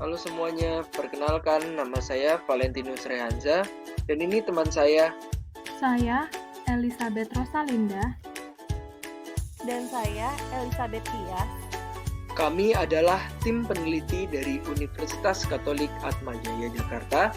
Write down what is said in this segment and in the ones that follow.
Halo semuanya, perkenalkan nama saya Valentinus Rehanza dan ini teman saya. Saya Elizabeth Rosalinda. Dan saya Elizabeth Tias. Kami adalah tim peneliti dari Universitas Katolik Atmajaya Jakarta.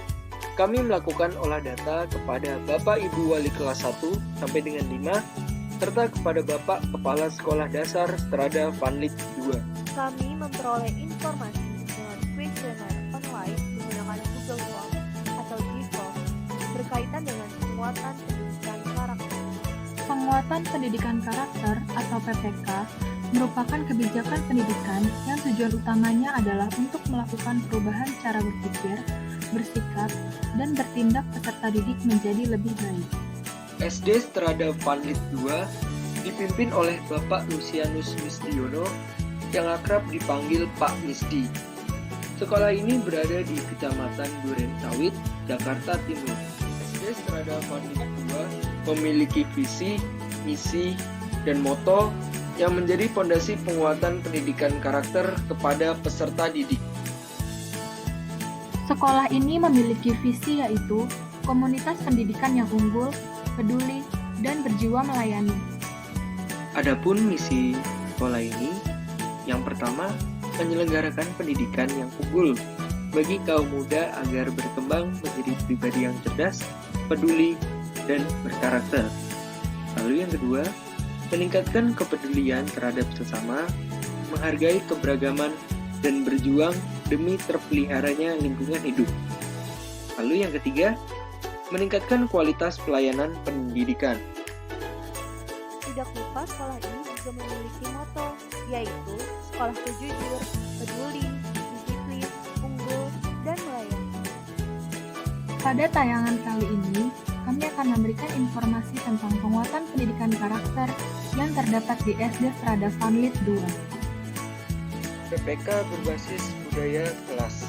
Kami melakukan olah data kepada Bapak Ibu Wali kelas 1 sampai dengan 5 serta kepada Bapak Kepala Sekolah Dasar Strada Vanlit 2. Kami memperoleh informasi dengan kuesioner online menggunakan Google Forms atau Gform berkaitan dengan penguatan pendidikan karakter. Penguatan pendidikan karakter atau PPK merupakan kebijakan pendidikan yang tujuan utamanya adalah untuk melakukan perubahan cara berpikir, bersikap, dan bertindak peserta didik menjadi lebih baik. SD Strada Vanlit 2 dipimpin oleh Bapak Lucianus Misdiono yang akrab dipanggil Pak Misdi. Sekolah ini berada di Kecamatan Duren Sawit, Jakarta Timur. SD Strada Vanlit 2 memiliki visi, misi, dan moto yang menjadi fondasi penguatan pendidikan karakter kepada peserta didik. Sekolah ini memiliki visi yaitu komunitas pendidikan yang unggul, peduli, dan berjiwa melayani. Adapun misi sekolah ini, yang pertama, menyelenggarakan pendidikan yang unggul bagi kaum muda agar berkembang menjadi pribadi yang cerdas, peduli, dan berkarakter. Lalu yang kedua, meningkatkan kepedulian terhadap sesama, menghargai keberagaman, dan berjuang demi terpeliharanya lingkungan hidup. Lalu yang ketiga, meningkatkan kualitas pelayanan pendidikan. Tidak lupa sekolah ini juga memiliki moto, yaitu sekolah jujur, peduli, disiplin, unggul, dan melayani. Pada tayangan kali ini, kami akan memberikan informasi tentang penguatan pendidikan karakter yang terdapat di SD Strada Vanlit 2. PPK berbasis budaya kelas.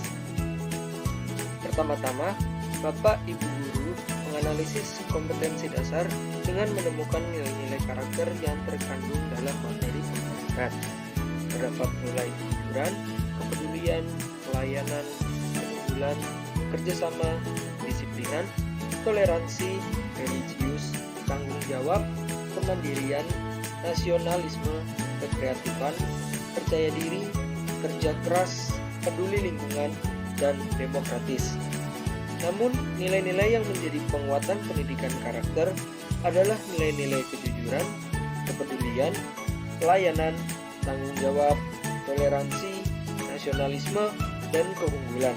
Pertama-tama, Bapak Ibu Guru menganalisis kompetensi dasar dengan menemukan nilai-nilai karakter yang terkandung dalam materi pembelajaran. Terdapat nilai kejujuran, kepedulian, pelayanan, keunggulan, kerjasama, kedisiplinan, toleransi, religius, tanggung jawab, kemandirian, nasionalisme, kekreatifan, percaya diri, kerja keras, peduli lingkungan, dan demokratis. Namun, nilai-nilai yang menjadi penguatan pendidikan karakter adalah nilai-nilai kejujuran, kepedulian, pelayanan, tanggung jawab, toleransi, nasionalisme, dan keunggulan.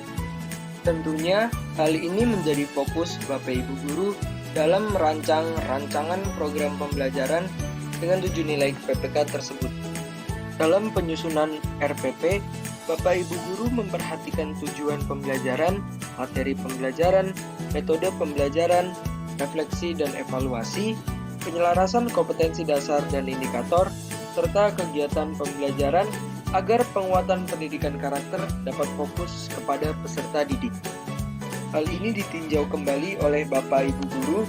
Tentunya, hal ini menjadi fokus Bapak Ibu Guru dalam merancang rancangan program pembelajaran dengan 7 nilai PPK tersebut. Dalam penyusunan RPP, Bapak Ibu Guru memperhatikan tujuan pembelajaran, materi pembelajaran, metode pembelajaran, refleksi dan evaluasi, penyelarasan kompetensi dasar dan indikator, serta kegiatan pembelajaran agar penguatan pendidikan karakter dapat fokus kepada peserta didik. Hal ini ditinjau kembali oleh Bapak Ibu Guru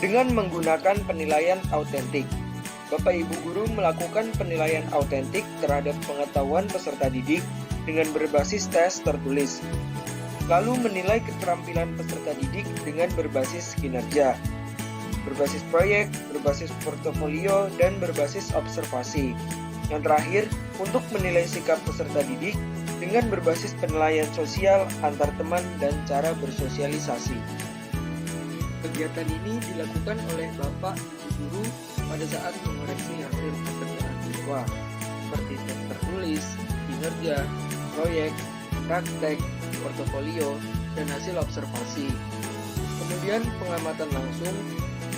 dengan menggunakan penilaian autentik. Bapak Ibu Guru melakukan penilaian autentik terhadap pengetahuan peserta didik dengan berbasis tes tertulis. Lalu menilai keterampilan peserta didik dengan berbasis kinerja, berbasis proyek, berbasis portofolio, dan berbasis observasi. Yang terakhir, untuk menilai sikap peserta didik dengan berbasis penilaian sosial antar teman dan cara bersosialisasi. Kegiatan ini dilakukan oleh Bapak Ibu Guru pada saat mengoreksi hasil pekerjaan siswa, seperti tes tertulis, kinerja, proyek, praktek, portofolio, dan hasil observasi. Kemudian pengamatan langsung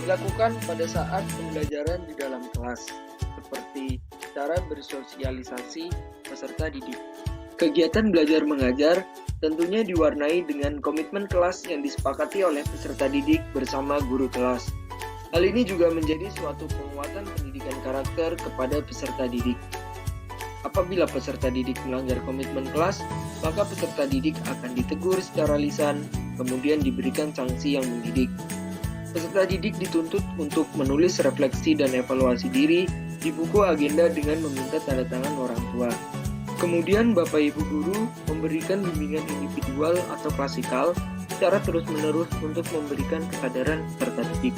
dilakukan pada saat pembelajaran di dalam kelas, seperti cara bersosialisasi peserta didik. Kegiatan belajar mengajar tentunya diwarnai dengan komitmen kelas yang disepakati oleh peserta didik bersama guru kelas. Hal ini juga menjadi suatu penguatan pendidikan karakter kepada peserta didik. Apabila peserta didik melanggar komitmen kelas, maka peserta didik akan ditegur secara lisan, kemudian diberikan sanksi yang mendidik. Peserta didik dituntut untuk menulis refleksi dan evaluasi diri di buku agenda dengan meminta tanda tangan orang tua. Kemudian Bapak Ibu Guru memberikan bimbingan individual atau klasikal secara terus-menerus untuk memberikan kesadaran peserta didik.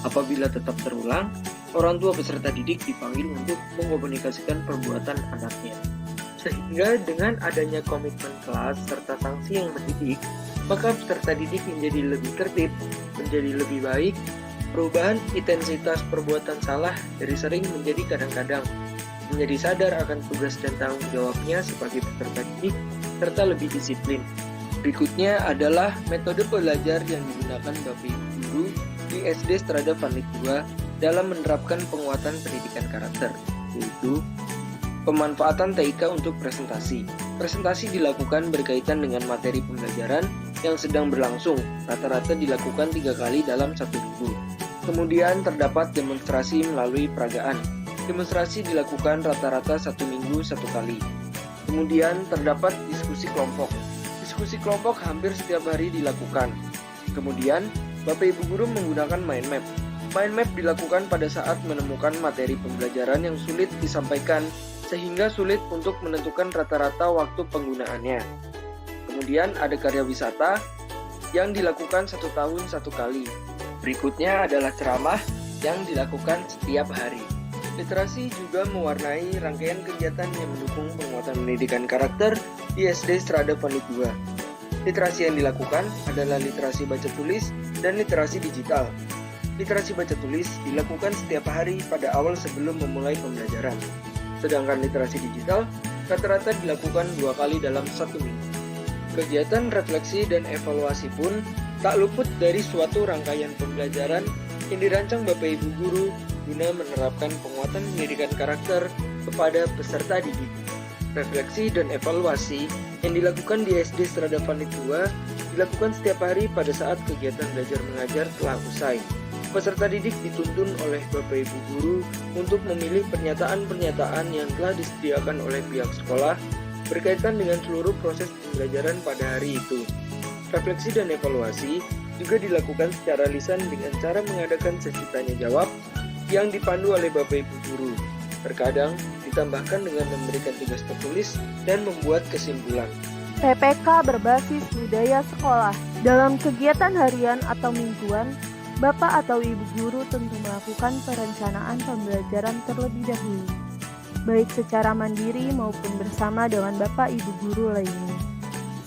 Apabila tetap terulang, orang tua peserta didik dipanggil untuk mengkomunikasikan perbuatan anaknya. Sehingga dengan adanya komitmen kelas serta sanksi yang mendidik, maka peserta didik menjadi lebih tertib, menjadi lebih baik. Perubahan intensitas perbuatan salah dari sering menjadi kadang-kadang, menjadi sadar akan tugas dan tanggung jawabnya sebagai peserta didik, serta lebih disiplin. Berikutnya adalah metode belajar yang digunakan Bapak Ibu Guru di SD Strada Vanlit 2 dalam menerapkan penguatan pendidikan karakter, yaitu pemanfaatan TIK untuk presentasi. Presentasi dilakukan berkaitan dengan materi pembelajaran yang sedang berlangsung, rata-rata dilakukan 3 kali dalam 1 minggu. Kemudian terdapat demonstrasi melalui peragaan. Demonstrasi dilakukan rata-rata 1 minggu 1 kali. Kemudian terdapat diskusi kelompok. Diskusi kelompok hampir setiap hari dilakukan. Kemudian, Bapak Ibu Guru menggunakan mind map. Mind map dilakukan pada saat menemukan materi pembelajaran yang sulit disampaikan, sehingga sulit untuk menentukan rata-rata waktu penggunaannya. Kemudian ada karya wisata yang dilakukan 1 tahun 1 kali. Berikutnya adalah ceramah yang dilakukan setiap hari. Literasi juga mewarnai rangkaian kegiatan yang mendukung penguatan pendidikan karakter di SD Strada Vanlit 2. Literasi yang dilakukan adalah literasi baca tulis dan literasi digital. Literasi baca tulis dilakukan setiap hari pada awal sebelum memulai pembelajaran. Sedangkan literasi digital rata-rata dilakukan 2 kali dalam 1 minggu. Kegiatan refleksi dan evaluasi pun tak luput dari suatu rangkaian pembelajaran yang dirancang Bapak Ibu Guru guna menerapkan penguatan pendidikan karakter kepada peserta didik. Refleksi dan evaluasi yang dilakukan di SD Strada Vanlit 2 dilakukan setiap hari pada saat kegiatan belajar mengajar telah usai. Peserta didik dituntun oleh Bapak Ibu Guru untuk memilih pernyataan-pernyataan yang telah disediakan oleh pihak sekolah berkaitan dengan seluruh proses pembelajaran pada hari itu. Refleksi dan evaluasi juga dilakukan secara lisan dengan cara mengadakan sesi tanya jawab yang dipandu oleh Bapak Ibu Guru. Terkadang ditambahkan dengan memberikan tugas tertulis dan membuat kesimpulan. PPK berbasis budaya sekolah. Dalam kegiatan harian atau mingguan, Bapak atau Ibu Guru tentu melakukan perencanaan pembelajaran terlebih dahulu, baik secara mandiri maupun bersama dengan Bapak Ibu Guru lainnya.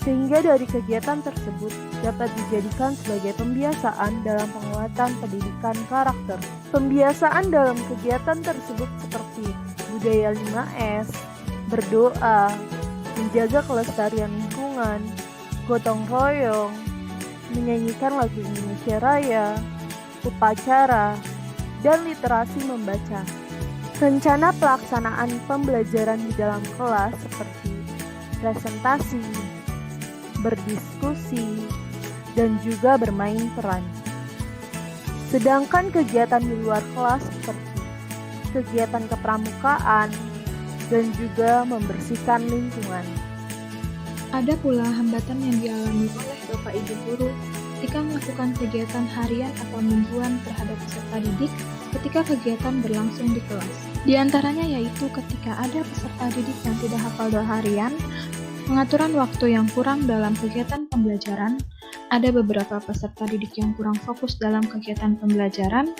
Sehingga dari kegiatan tersebut dapat dijadikan sebagai pembiasaan dalam penguatan pendidikan karakter. Pembiasaan dalam kegiatan tersebut seperti budaya 5S, berdoa, menjaga kelestarian lingkungan, gotong royong, menyanyikan lagu Indonesia Raya, upacara, dan literasi membaca. Rencana pelaksanaan pembelajaran di dalam kelas seperti presentasi, berdiskusi, dan juga bermain peran. Sedangkan kegiatan di luar kelas seperti kegiatan kepramukaan dan juga membersihkan lingkungan. Ada pula hambatan yang dialami oleh Bapak Ibu Guru ketika melakukan kegiatan harian atau mingguan terhadap peserta didik ketika kegiatan berlangsung di kelas. Di antaranya yaitu ketika ada peserta didik yang tidak hafal doa harian, pengaturan waktu yang kurang dalam kegiatan pembelajaran, ada beberapa peserta didik yang kurang fokus dalam kegiatan pembelajaran,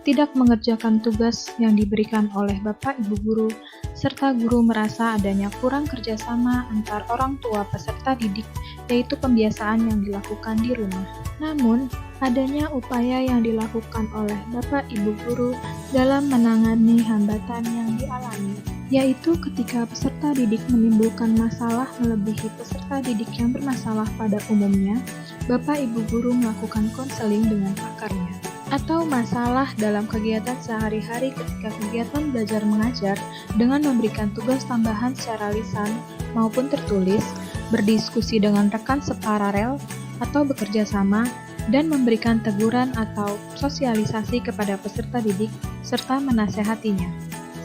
tidak mengerjakan tugas yang diberikan oleh Bapak Ibu Guru, serta guru merasa adanya kurang kerjasama antar orang tua peserta didik, yaitu pembiasaan yang dilakukan di rumah. Namun, adanya upaya yang dilakukan oleh Bapak Ibu Guru dalam menangani hambatan yang dialami, yaitu ketika peserta didik menimbulkan masalah melebihi peserta didik yang bermasalah pada umumnya, Bapak Ibu Guru melakukan konseling dengan pakarnya. Atau masalah dalam kegiatan sehari-hari ketika kegiatan belajar mengajar dengan memberikan tugas tambahan secara lisan maupun tertulis, berdiskusi dengan rekan separalel atau bekerja sama, dan memberikan teguran atau sosialisasi kepada peserta didik serta menasehatinya.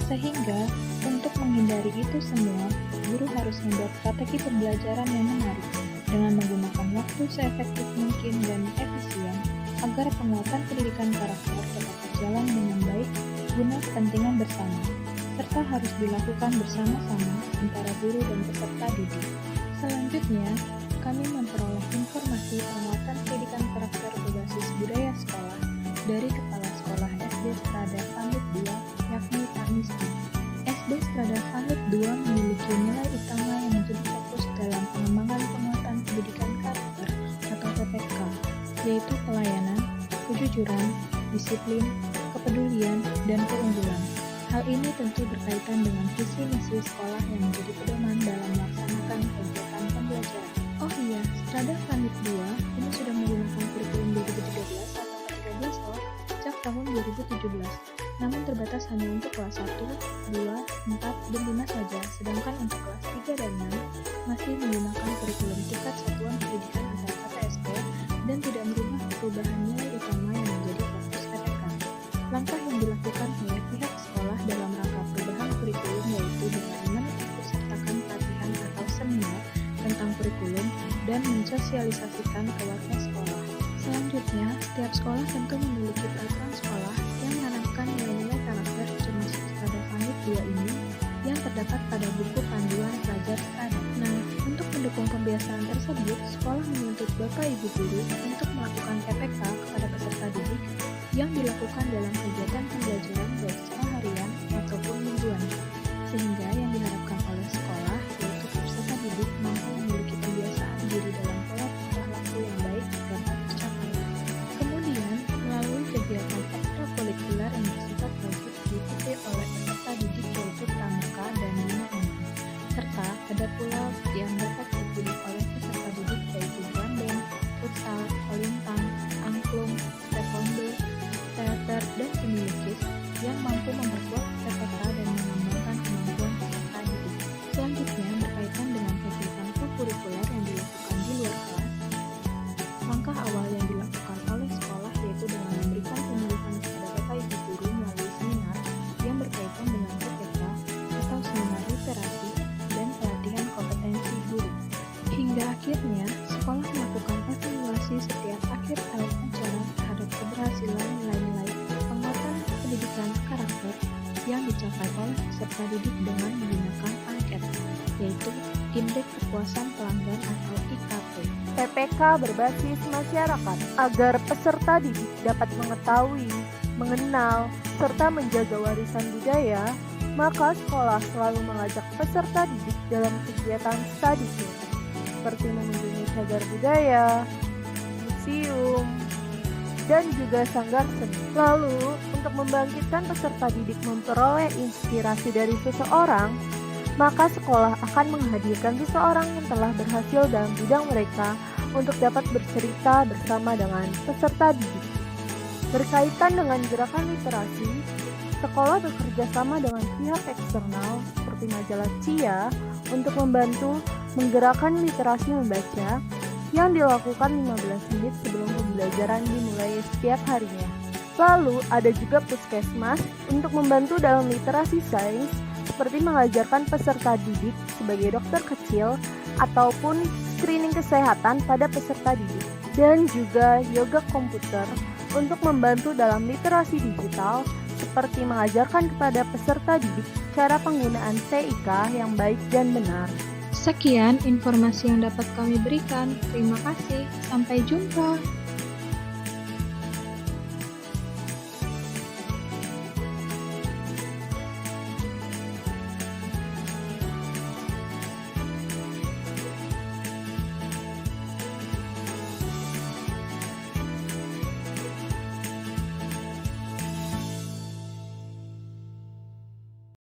Sehingga untuk menghindari itu semua, guru harus membuat strategi pembelajaran yang menarik dengan menggunakan waktu seefektif mungkin dan efisien agar penguatan pendidikan karakter dapat berjalan dengan baik guna kepentingan bersama. serta harus dilakukan bersama-sama antara guru dan peserta didik. Selanjutnya, kami memperoleh informasi penguatan pendidikan karakter berbasis budaya sekolah dari Kepala Sekolah SD Strada Sangit II, yakni Pak Misdi. SD Strada Sangit II memiliki nilai utama yang menjadi fokus dalam pengembangan penguatan pendidikan karakter atau PPK, yaitu pelayanan, kejujuran, disiplin, kepedulian, dan keunggulan. Hal ini tentu berkaitan dengan visi misi sekolah yang menjadi pedoman dalam melaksanakan kegiatan pembelajaran. Oh iya, Strada Sangit II ini sudah menggunakan kurikulum 2013 atau K13 sejak tahun 2017, namun terbatas hanya untuk kelas 1, 2, 4, dan 5 saja, sedangkan untuk kelas 3 dan 6 masih menggunakan kurikulum tingkat satuan pendidikan atau KTSP dan tidak merubah perubahan nilai utama yang menjadi fokus PPK. Langkah yang dilakukan oleh pihak sekolah dalam rangka perubahan kurikulum yaitu dengan mengikutsertakan pelatihan atau seminar tentang kurikulum dan mensosialisasikan ke warga sekolah. Selanjutnya, setiap sekolah tentu memiliki peraturan sekolah yang menanamkan nilai-nilai karakter termasuk Strada Sangit II ini yang terdapat pada buku panduan pelajar Strada. Nah, untuk mendukung pembiasaan tersebut, sekolah menuntut Bapak Ibu guru untuk melakukan PPK kepada peserta didik yang dilakukan dalam kegiatan pembelajaran baik secara harian ataupun mingguan, sehingga yang diharapkan oleh sekolah yaitu peserta didik mampu memiliki kebiasaan diri dalam pola tingkah laku yang baik dapat tercapai. Kemudian, melalui kegiatan ekstrakurikuler yang bersifat wajib diikuti oleh peserta didik yaitu pramuka dan nyanyi, serta ada pula yang dapat dipilih oleh peserta didik yaitu drum band, futsal, kolintang, angklung, taekwondo, teater, dan seni lukis yang mampu memperkuat PPK dan mengembangkan kemampuan peserta didik. Selanjutnya, berkaitan dengan kegiatan kurikuler yang dilakukan di luar kelas, langkah awal yang dilakukan oleh sekolah yaitu dengan memberikan penyuluhan kepada Bapak Ibu guru melalui seminar yang berkaitan dengan PPK atau seminar literasi dan pelatihan kompetensi guru. Hingga akhirnya, sekolah melakukan evaluasi setiap akhir tahun ajaran terhadap keberhasilan nilai-nilai penguatan pendidikan karakter yang dicapai oleh peserta didik dengan menggunakan angket, yaitu Indeks Kepuasan Pelanggan atau IKP. PPK berbasis masyarakat agar peserta didik dapat mengetahui, mengenal, serta menjaga warisan budaya, maka sekolah selalu mengajak peserta didik dalam kegiatan study tour, seperti mengunjungi cagar budaya, museum, dan juga sanggar seni. Lalu, untuk membangkitkan peserta didik memperoleh inspirasi dari seseorang, maka sekolah akan menghadirkan seseorang yang telah berhasil dalam bidang mereka untuk dapat bercerita bersama dengan peserta didik. Berkaitan dengan gerakan literasi, sekolah bekerja sama dengan pihak eksternal seperti majalah Cia untuk membantu menggerakkan literasi membaca yang dilakukan 15 menit sebelum pembelajaran dimulai setiap harinya. Lalu ada juga puskesmas untuk membantu dalam literasi sains seperti mengajarkan peserta didik sebagai dokter kecil ataupun screening kesehatan pada peserta didik. Dan juga yoga komputer untuk membantu dalam literasi digital seperti mengajarkan kepada peserta didik cara penggunaan TIK yang baik dan benar. Sekian informasi yang dapat kami berikan. Terima kasih. Sampai jumpa.